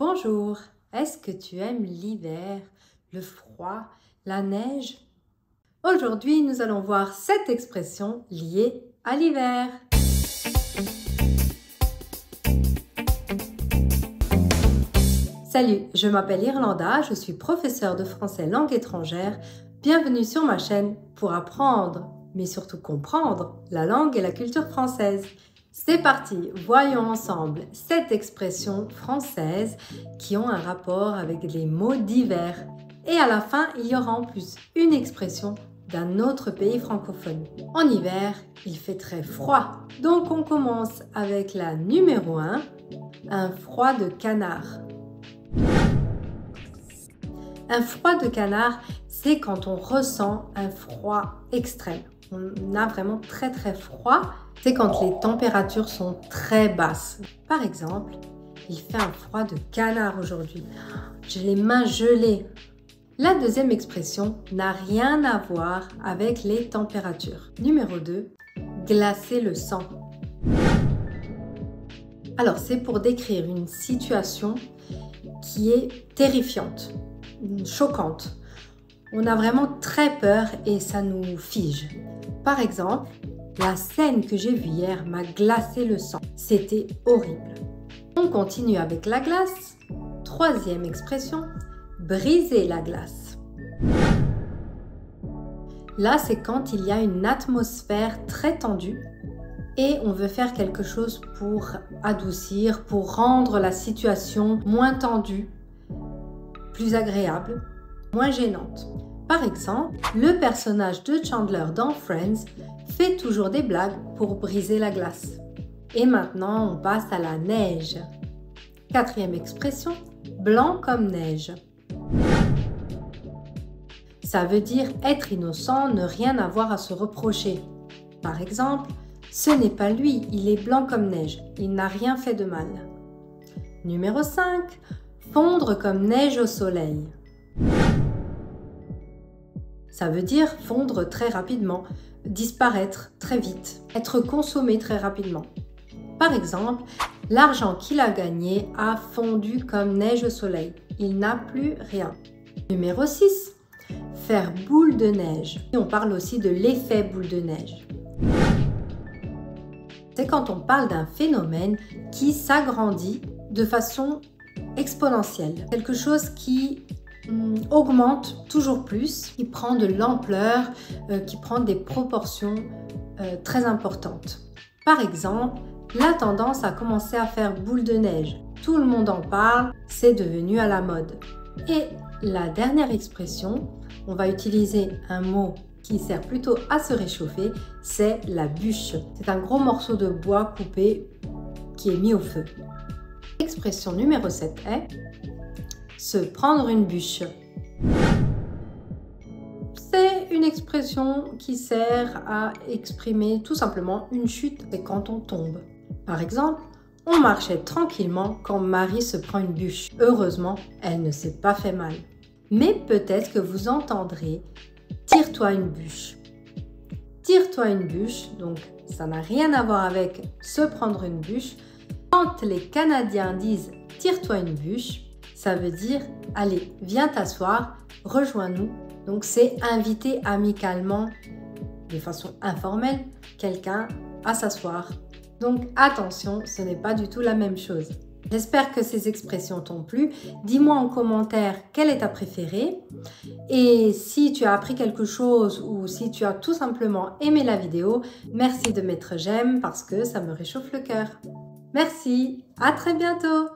Bonjour, est-ce que tu aimes l'hiver, le froid, la neige? Aujourd'hui, nous allons voir 7 expressions liées à l'hiver. Salut, je m'appelle Irlanda, je suis professeure de français langue étrangère. Bienvenue sur ma chaîne pour apprendre, mais surtout comprendre la langue et la culture française. C'est parti, voyons ensemble 7 expressions françaises qui ont un rapport avec les mots d'hiver. Et à la fin, il y aura en plus une expression d'un autre pays francophone. En hiver, il fait très froid. Donc on commence avec la numéro 1, un froid de canard. Un froid de canard, c'est quand on ressent un froid extrême. On a vraiment très froid, c'est quand les températures sont très basses. Par exemple, il fait un froid de canard aujourd'hui. J'ai les mains gelées. La deuxième expression n'a rien à voir avec les températures. Numéro 2, glacer le sang. Alors, c'est pour décrire une situation qui est terrifiante, choquante. On a vraiment très peur et ça nous fige. Par exemple, la scène que j'ai vue hier m'a glacé le sang. C'était horrible. On continue avec la glace. Troisième expression, briser la glace. Là, c'est quand il y a une atmosphère très tendue et on veut faire quelque chose pour adoucir, pour rendre la situation moins tendue, plus agréable, moins gênante. Par exemple, le personnage de Chandler dans Friends fait toujours des blagues pour briser la glace. Et maintenant, on passe à la neige. Quatrième expression, blanc comme neige. Ça veut dire être innocent, ne rien avoir à se reprocher. Par exemple, ce n'est pas lui, il est blanc comme neige, il n'a rien fait de mal. Numéro 5, fondre comme neige au soleil. Ça veut dire fondre très rapidement, disparaître très vite, être consommé très rapidement. Par exemple, l'argent qu'il a gagné a fondu comme neige au soleil. Il n'a plus rien. Numéro 6, faire boule de neige. Et on parle aussi de l'effet boule de neige. C'est quand on parle d'un phénomène qui s'agrandit de façon exponentielle. Quelque chose qui augmente toujours plus, qui prend de l'ampleur, qui prend des proportions très importantes. Par exemple, la tendance a commencé à faire boule de neige. Tout le monde en parle, c'est devenu à la mode. Et la dernière expression, on va utiliser un mot qui sert plutôt à se réchauffer, c'est la bûche. C'est un gros morceau de bois coupé qui est mis au feu. L'expression numéro 7 est se prendre une bûche. C'est une expression qui sert à exprimer tout simplement une chute, c'est quand on tombe. Par exemple, on marchait tranquillement quand Marie se prend une bûche. Heureusement, elle ne s'est pas fait mal. Mais peut-être que vous entendrez « tire-toi une bûche ». Tire-toi une bûche, donc ça n'a rien à voir avec se prendre une bûche. Quand les Canadiens disent « tire-toi une bûche », ça veut dire « allez, viens t'asseoir, rejoins-nous ». Donc c'est inviter amicalement, de façon informelle, quelqu'un à s'asseoir. Donc attention, ce n'est pas du tout la même chose. J'espère que ces expressions t'ont plu. Dis-moi en commentaire quelle est ta préférée. Et si tu as appris quelque chose ou si tu as tout simplement aimé la vidéo, merci de mettre j'aime parce que ça me réchauffe le cœur. Merci, à très bientôt!